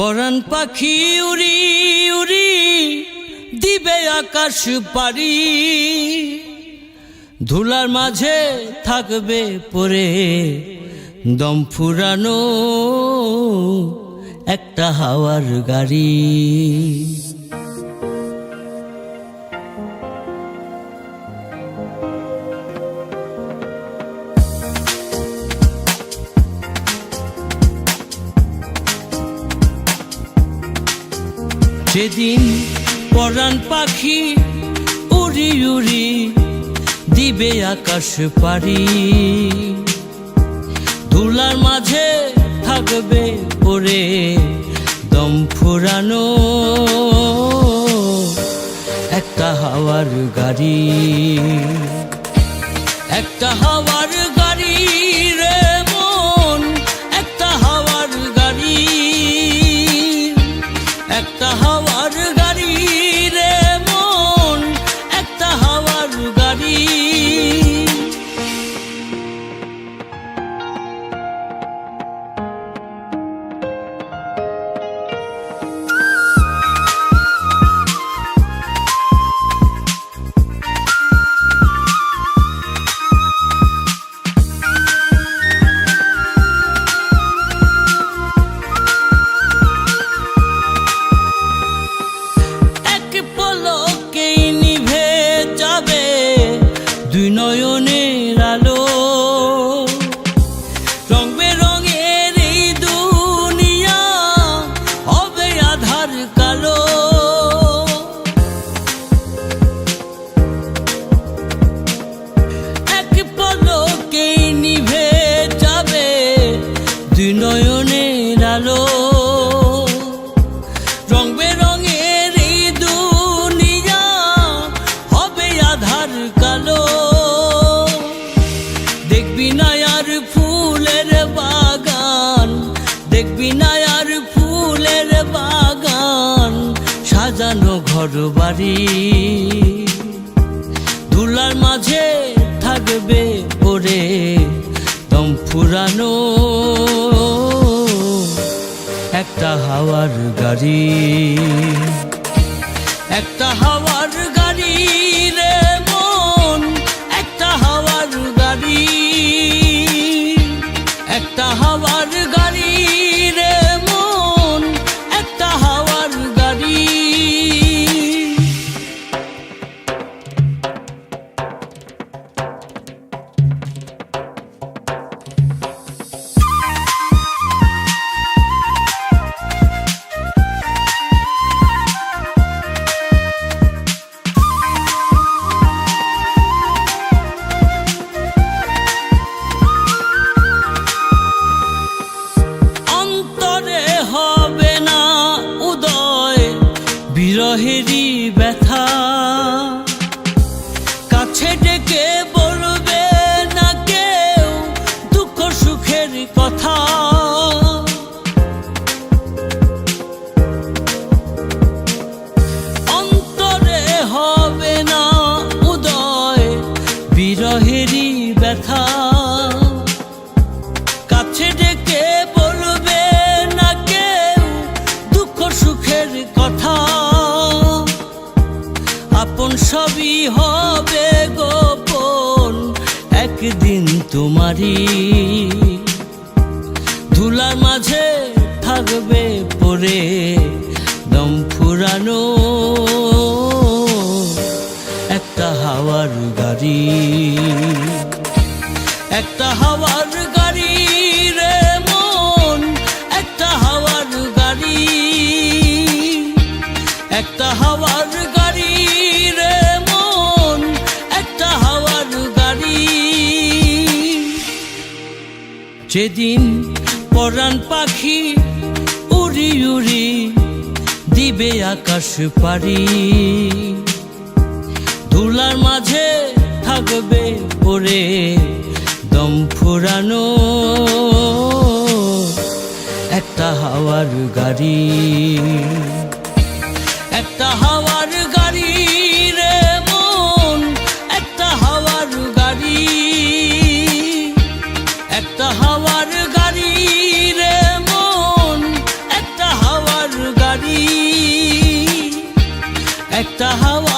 পরাণ পাখি উড়ি উড়ি দিবে আকাশ পারি, ধুলার মাঝে থাকবে পড়ে দম ফুরানো একটা হাওয়ার গাড়ি। সেদিন পরাণ পাখি উড়ি উড়ি দিবে আকাশ পারি, ধুলার মাঝে থাকবে পড়ে দম ফুরানো একটা হাওয়ার গাড়ি। একটা হাওয়ার গাড়ি রে মন, একটা হাওয়ার গাড়ি, একটা হাওয়ার গাড়ি রে মন, একটা হাওয়ার গাড়ি। দুই নয়নের আলো, রং বেরঙের এই দুনিয়া হবে আধার কালো। এক পলকেই নিভে যাবে দুই নয়নের আলো, রং বেরঙের এই দুনিয়া হবে আধার কালো। দেখবি না আর ফুলের বাগান, দেখবি না আর ফুলের বাগান, সাজানো ঘর বাড়ি, ধুলার মাঝে থাকবে পড়ে দম ফুরানো একটা হাওয়ার গাড়ি। একটা হাওয়ার গাড়ি রে মন, একটা হাওয়ার গাড়ি, একটা হাওয়ার গাড়ি রে মন, একটা হাওয়ার গাড়ি। বিরহেরই ব্যথা কাছে ডেকে বলবে না কেউ দুঃখ সুখের কথা। অন্তরে হবে না উদয় বিরহেরই ব্যথা, কাছে ডেকে বলবে না কেউ দুঃখ সুখের কথা। আপন সবই হবে গোপন একদিন তোমারই, ধুলার মাঝে থাকবে পড়ে দম ফুরানো একটা হাওয়ার গাড়ি। একটা হাওয়ার গাড়ি রে মন, একটা হাওয়ার গাড়ি, একটা হাওয়ার গাড়ি রে মন, একটা হাওয়ার গাড়ি। যেদিন পরাণ পাখি উড়ি উড়ি দিবে আকাশ পারি, ধুলার মাঝে থাকবে পড়ে দম ফুরানো একটা হাওয়ার গাড়ি। একটা হাওয়ার গাড়ি রে মন, একটা হাওয়ার গাড়ি, একটা হাওয়ার গাড়ি রে মন, একটা হাওয়ার একটা হাওয়ার